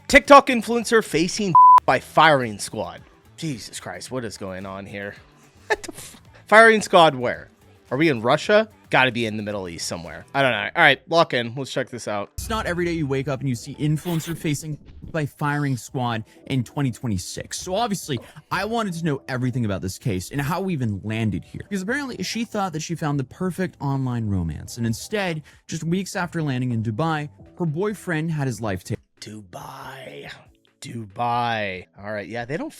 TikTok influencer facing by firing squad. Jesus Christ, what is going on here? Firing squad where? Are we in Russia? Gotta be in the Middle East somewhere. I don't know. All right, lock in. Let's check this out. It's not every day you wake up and you see influencer facing by firing squad in 2026. So obviously, I wanted to know everything about this case and how we even landed here. Because apparently she thought that she found the perfect online romance. And instead, just weeks after landing in Dubai, her boyfriend had his life taken. Dubai. All right, yeah, they don't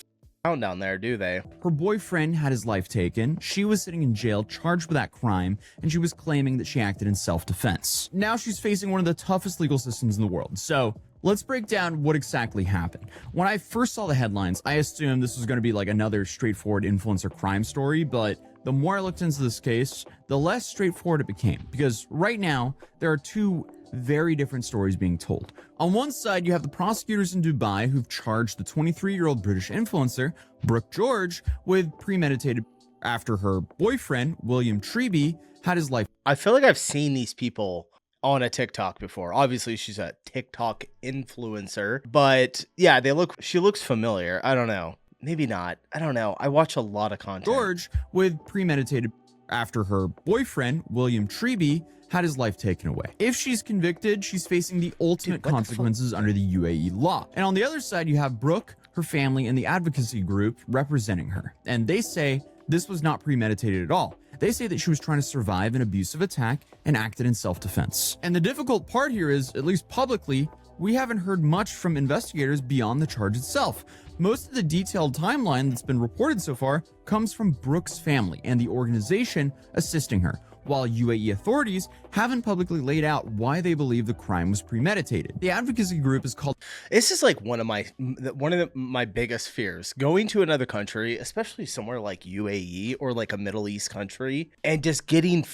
down there, do they? Her boyfriend had his life taken. She was sitting in jail charged with that crime, and she was claiming that she acted in self-defense. Now she's facing one of the toughest legal systems in the world. So let's break down what exactly happened. When I first saw the headlines, I assumed this was going to be like another straightforward influencer crime story, but the more I looked into this case, the less straightforward it became. Because right now, there are two very different stories being told. On one side, you have the prosecutors in Dubai who've charged the 23-year-old British influencer, Brooke George, with premeditated after her boyfriend, William Treby, had his life. I feel like I've seen these people on a TikTok before. Obviously, she's a TikTok influencer, but yeah, she looks familiar. I don't know. Maybe not. I don't know. I watch a lot of content. George, with premeditated after her boyfriend, William Treby, had his life taken away. If she's convicted, she's facing the ultimate consequences under the UAE law. And on the other side, you have Brooke, her family, and the advocacy group representing her. And they say this was not premeditated at all. They say that she was trying to survive an abusive attack and acted in self-defense. And the difficult part here is, at least publicly, we haven't heard much from investigators beyond the charge itself. Most of the detailed timeline that's been reported so far comes from Brooke's family and the organization assisting her, while UAE authorities haven't publicly laid out why they believe the crime was premeditated. The advocacy group is called... This is like one of my biggest fears. Going to another country, especially somewhere like UAE or like a Middle East country, and just getting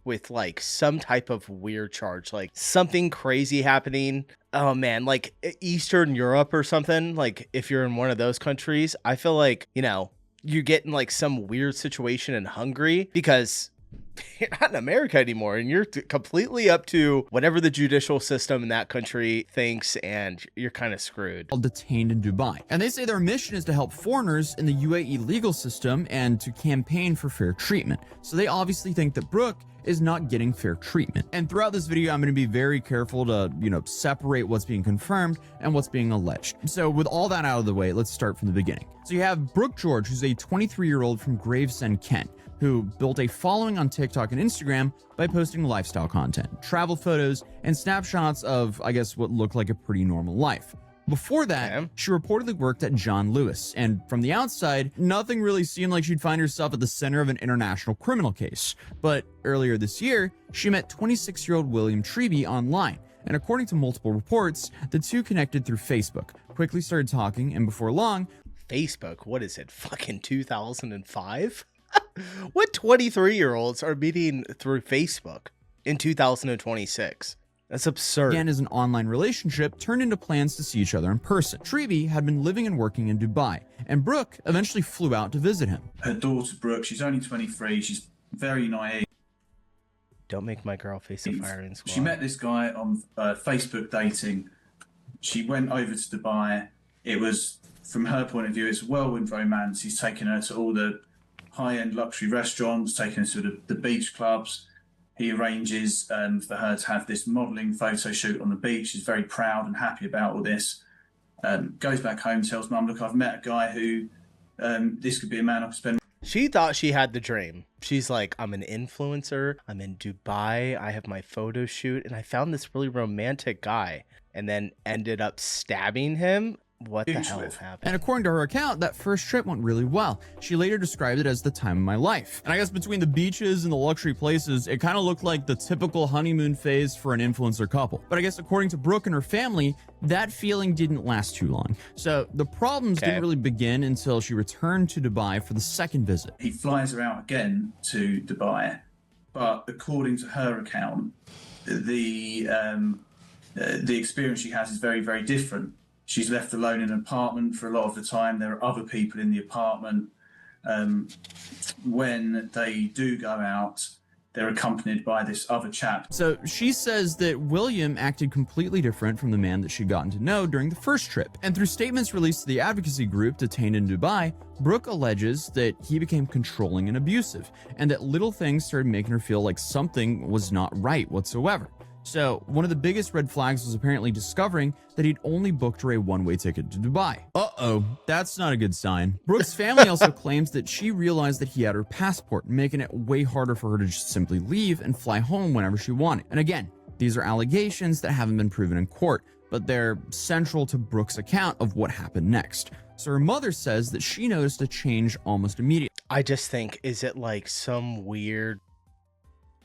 with like some type of weird charge, like something crazy happening. Oh man, like Eastern Europe or something. Like if you're in one of those countries, I feel like, you know, you get in like some weird situation in Hungary because you're not in America anymore and you're completely up to whatever the judicial system in that country thinks, and you're kind of screwed. Detained in Dubai. And they say their mission is to help foreigners in the UAE legal system and to campaign for fair treatment. So they obviously think that Brooke is not getting fair treatment. And throughout this video, I'm going to be very careful to, separate what's being confirmed and what's being alleged. So with all that out of the way, let's start from the beginning. So you have Brooke George, who's a 23-year-old from Gravesend, Kent, who built a following on TikTok and Instagram by posting lifestyle content, travel photos, and snapshots of, I guess, what looked like a pretty normal life. Before that, she reportedly worked at John Lewis, and from the outside, nothing really seemed like she'd find herself at the center of an international criminal case. But earlier this year, she met 26-year-old William Treby online, and according to multiple reports, the two connected through Facebook, quickly started talking, and before long... Facebook? What is it, fucking 2005? What 23-year-olds are meeting through Facebook in 2026? That's absurd. Again, as an online relationship turned into plans to see each other in person. Treby had been living and working in Dubai, and Brooke eventually flew out to visit him. Her daughter, Brooke, she's only 23. She's very naive. Don't make my girl face a firing squad. She met this guy on Facebook dating. She went over to Dubai. It was, from her point of view, it's a whirlwind romance. He's taken her to all the high-end luxury restaurants, taken her to the beach clubs. He arranges for her to have this modelling photo shoot on the beach. She's very proud and happy about all this. Goes back home, tells mum, look, I've met a guy who, this could be a man I could spend... She thought she had the dream. She's like, I'm an influencer. I'm in Dubai. I have my photo shoot. And I found this really romantic guy and then ended up stabbing him. What the hell happened? And according to her account, that first trip went really well. She later described it as the time of my life. And I guess between the beaches and the luxury places, it kind of looked like the typical honeymoon phase for an influencer couple. But I guess according to Brooke and her family, that feeling didn't last too long. So the problems didn't really begin until she returned to Dubai for the second visit. He flies her out again to Dubai, but according to her account, the experience she has is very, very different. She's left alone in an apartment for a lot of the time. There are other people in the apartment. When they do go out, they're accompanied by this other chap. So she says that William acted completely different from the man that she'd gotten to know during the first trip. And through statements released to the advocacy group detained in Dubai, Brooke alleges that he became controlling and abusive, and that little things started making her feel like something was not right whatsoever. So one of the biggest red flags was apparently discovering that he'd only booked her a one-way ticket to Dubai. Uh-oh, that's not a good sign. Brooke's family also claims that she realized that he had her passport, making it way harder for her to just simply leave and fly home whenever she wanted. And again, these are allegations that haven't been proven in court, but they're central to Brooke's account of what happened next. So her mother says that she noticed a change almost immediately. I just think, is it like some weird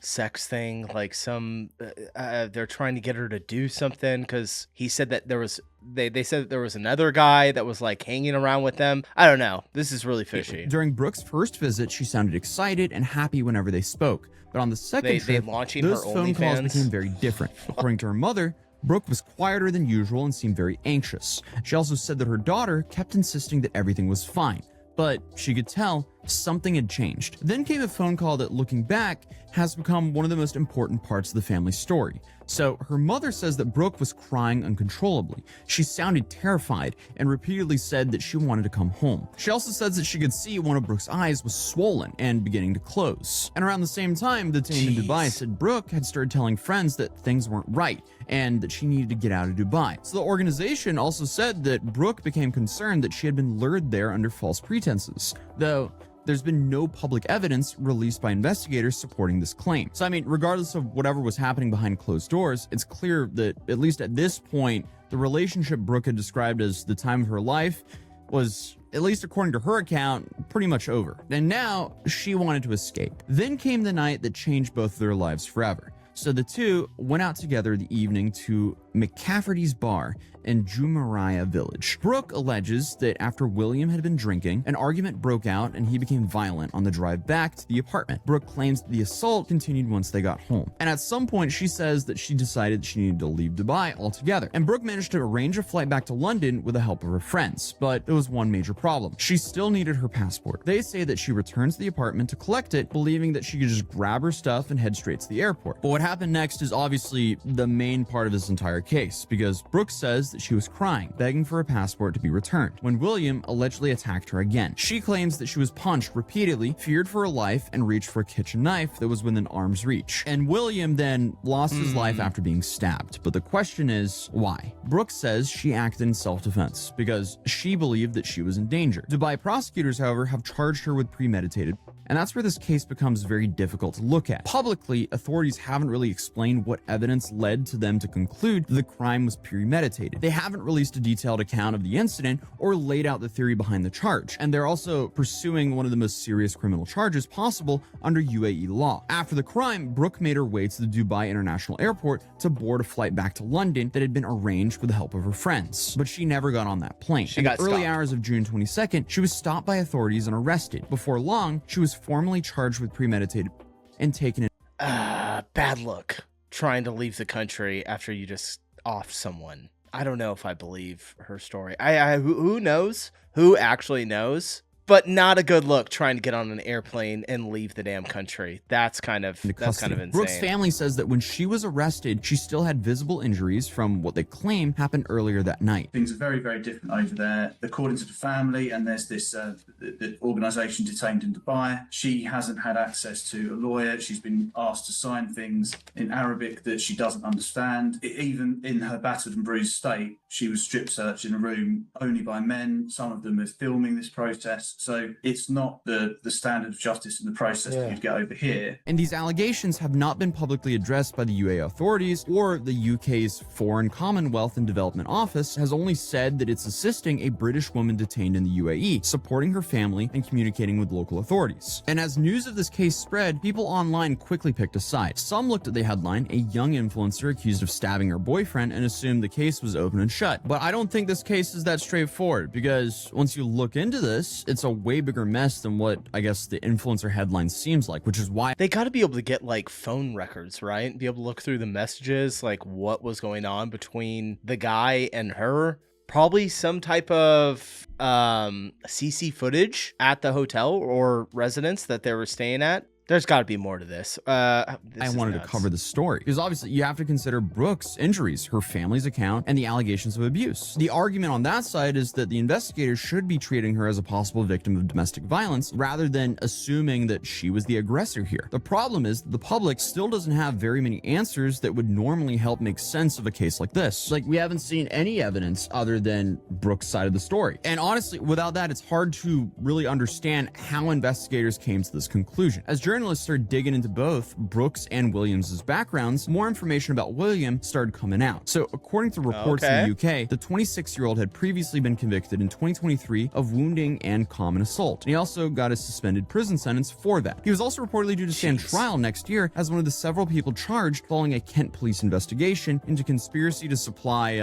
sex thing, like some they're trying to get her to do something? Because he said that there was they said that there was another guy that was like hanging around with them. I don't know, this is really fishy. During Brooke's first visit, she sounded excited and happy whenever they spoke, but on the second trip, launching those her phone calls OnlyFans? became very different. According to her mother, Brooke was quieter than usual and seemed very anxious. She also said that her daughter kept insisting that everything was fine, but she could tell something had changed. Then came a phone call that, looking back, has become one of the most important parts of the family story. So her mother says that Brooke was crying uncontrollably. She sounded terrified and repeatedly said that she wanted to come home. She also says that she could see one of Brooke's eyes was swollen and beginning to close. And around the same time, the team in Dubai said Brooke had started telling friends that things weren't right and that she needed to get out of Dubai. So the organization also said that Brooke became concerned that she had been lured there under false pretenses, though there's been no public evidence released by investigators supporting this claim. So, I mean, regardless of whatever was happening behind closed doors, it's clear that, at least at this point, the relationship Brooke had described as the time of her life was, at least according to her account, pretty much over. And now, she wanted to escape. Then came the night that changed both of their lives forever. So the two went out together the evening to McCafferty's Bar in Jumeirah Village. Brooke alleges that after William had been drinking, an argument broke out and he became violent on the drive back to the apartment. Brooke claims that the assault continued once they got home. And at some point, she says that she decided she needed to leave Dubai altogether. And Brooke managed to arrange a flight back to London with the help of her friends. But there was one major problem. She still needed her passport. They say that she returns to the apartment to collect it, believing that she could just grab her stuff and head straight to the airport. But what happened next is obviously the main part of this entire case, because Brooke says that she was crying, begging for a passport to be returned, when William allegedly attacked her again. She claims that she was punched repeatedly, feared for her life, and reached for a kitchen knife that was within arm's reach. And William then lost his life after being stabbed. But the question is, why? Brooke says she acted in self-defense because she believed that she was in danger. Dubai prosecutors, however, have charged her with premeditated, and that's where this case becomes very difficult to look at. Publicly, authorities haven't really explained what evidence led to them to conclude the crime was premeditated. They haven't released a detailed account of the incident or laid out the theory behind the charge, and they're also pursuing one of the most serious criminal charges possible under UAE law. After the crime, Brooke made her way to the Dubai International Airport to board a flight back to London that had been arranged with the help of her friends. But she never got on that plane. In the early hours of June 22nd, she was stopped by authorities and arrested. Before long, she was formally charged with premeditated and taken in. Bad luck trying to leave the country after you just off someone. I don't know if I believe her story. Who knows? Who actually knows? But not a good look trying to get on an airplane and leave the damn country. That's kind of insane. Brooke's family says that when she was arrested, she still had visible injuries from what they claim happened earlier that night. Things are very, very different over there. According to the family, and there's this the organisation detained in Dubai, she hasn't had access to a lawyer. She's been asked to sign things in Arabic that she doesn't understand. Even in her battered and bruised state, she was strip searched in a room only by men. Some of them are filming this protest. So it's not the standard of justice in the process that you'd get over here. And these allegations have not been publicly addressed by the UAE authorities, or the UK's Foreign Commonwealth and Development Office has only said that it's assisting a British woman detained in the UAE, supporting her family and communicating with local authorities. And as news of this case spread, people online quickly picked a side. Some looked at the headline, a young influencer accused of stabbing her boyfriend, and assumed the case was open and shut. But I don't think this case is that straightforward, because once you look into this, it's a way bigger mess than what I guess the influencer headline seems like, which is why they got to be able to get like phone records, right? Be able to look through the messages, like what was going on between the guy and her. Probably some type of CC footage at the hotel or residence that they were staying at. There's got to be more to this. I Is wanted to nuts. cover the story because obviously you have to consider Brooke's injuries, her family's account, and the allegations of abuse. The argument on that side is that the investigators should be treating her as a possible victim of domestic violence rather than assuming that she was the aggressor here. The problem is the public still doesn't have very many answers that would normally help make sense of a case like this. Like, we haven't seen any evidence other than Brooke's side of the story. And honestly, without that, it's hard to really understand how investigators came to this conclusion. As journalists started digging into both Brooks and Williams' backgrounds, more information about William started coming out. So according to reports in the UK, the 26-year-old had previously been convicted in 2023 of wounding and common assault. And he also got a suspended prison sentence for that. He was also reportedly due to stand trial next year as one of the several people charged following a Kent police investigation into conspiracy to supply,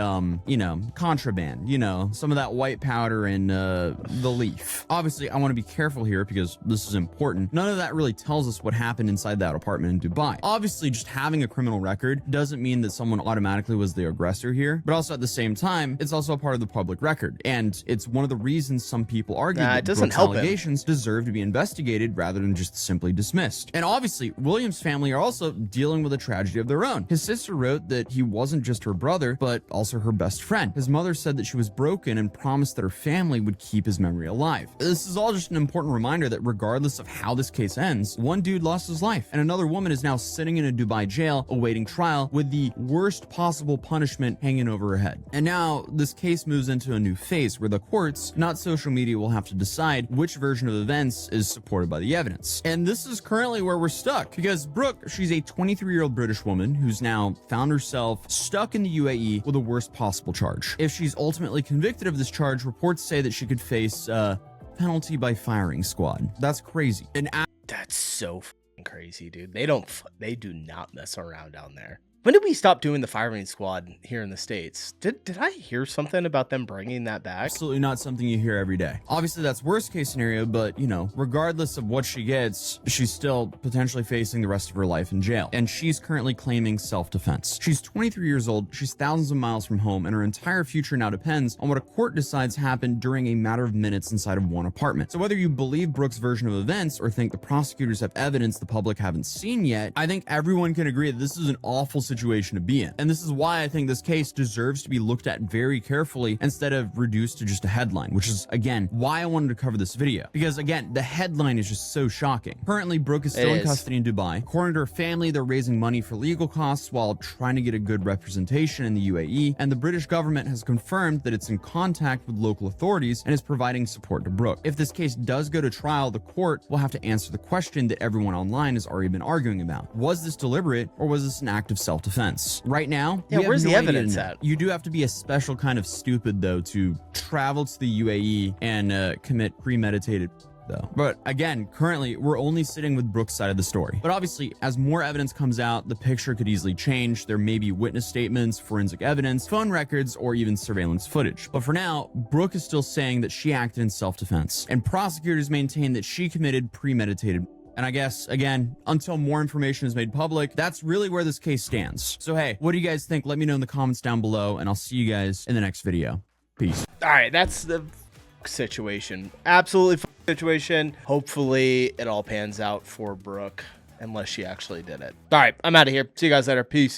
contraband, some of that white powder and the leaf. Obviously, I want to be careful here because this is important. None of that really tells us what happened inside that apartment in Dubai. Obviously, just having a criminal record doesn't mean that someone automatically was the aggressor here, but also at the same time, it's also a part of the public record. And it's one of the reasons some people argue that Brooke's allegations deserve to be investigated rather than just simply dismissed. And obviously, William's family are also dealing with a tragedy of their own. His sister wrote that he wasn't just her brother, but also her best friend. His mother said that she was broken and promised that her family would keep his memory alive. This is all just an important reminder that regardless of how this case ends, one dude lost his life, and another woman is now sitting in a Dubai jail awaiting trial with the worst possible punishment hanging over her head. And now this case moves into a new phase where the courts, not social media, will have to decide which version of events is supported by the evidence. And this is currently where we're stuck because Brooke, she's a 23-year-old British woman who's now found herself stuck in the UAE with the worst possible charge. If she's ultimately convicted of this charge, reports say that she could face penalty by firing squad. That's crazy. That's so crazy, dude. They do not mess around down there. When did we stop doing the firing squad here in the States? Did I hear something about them bringing that back? Absolutely not something you hear every day. Obviously, that's worst case scenario, but regardless of what she gets, she's still potentially facing the rest of her life in jail. And she's currently claiming self-defense. She's 23 years old, she's thousands of miles from home, and her entire future now depends on what a court decides happened during a matter of minutes inside of one apartment. So whether you believe Brooke's version of events or think the prosecutors have evidence the public haven't seen yet, I think everyone can agree that this is an awful situation to be in. And this is why I think this case deserves to be looked at very carefully instead of reduced to just a headline, which is, again, why I wanted to cover this video. Because, again, the headline is just so shocking. Currently, Brooke is still in custody in Dubai. According to her family, they're raising money for legal costs while trying to get a good representation in the UAE, and the British government has confirmed that it's in contact with local authorities and is providing support to Brooke. If this case does go to trial, the court will have to answer the question that everyone online has already been arguing about. Was this deliberate, or was this an act of self-defense? Right now, where's the evidence at? You do have to be a special kind of stupid, though, to travel to the UAE and commit premeditated though. But again, currently, we're only sitting with Brooke's side of the story. But obviously, as more evidence comes out, the picture could easily change. There may be witness statements, forensic evidence, phone records, or even surveillance footage. But for now, Brooke is still saying that she acted in self-defense, and prosecutors maintain that she committed premeditated. And I guess, again, until more information is made public, that's really where this case stands. So hey, what do you guys think? Let me know in the comments down below, and I'll see you guys in the next video. Peace. All right, that's the situation. Absolutely situation. Hopefully it all pans out for Brooke, unless she actually did it. All right, I'm out of here. See you guys later. Peace.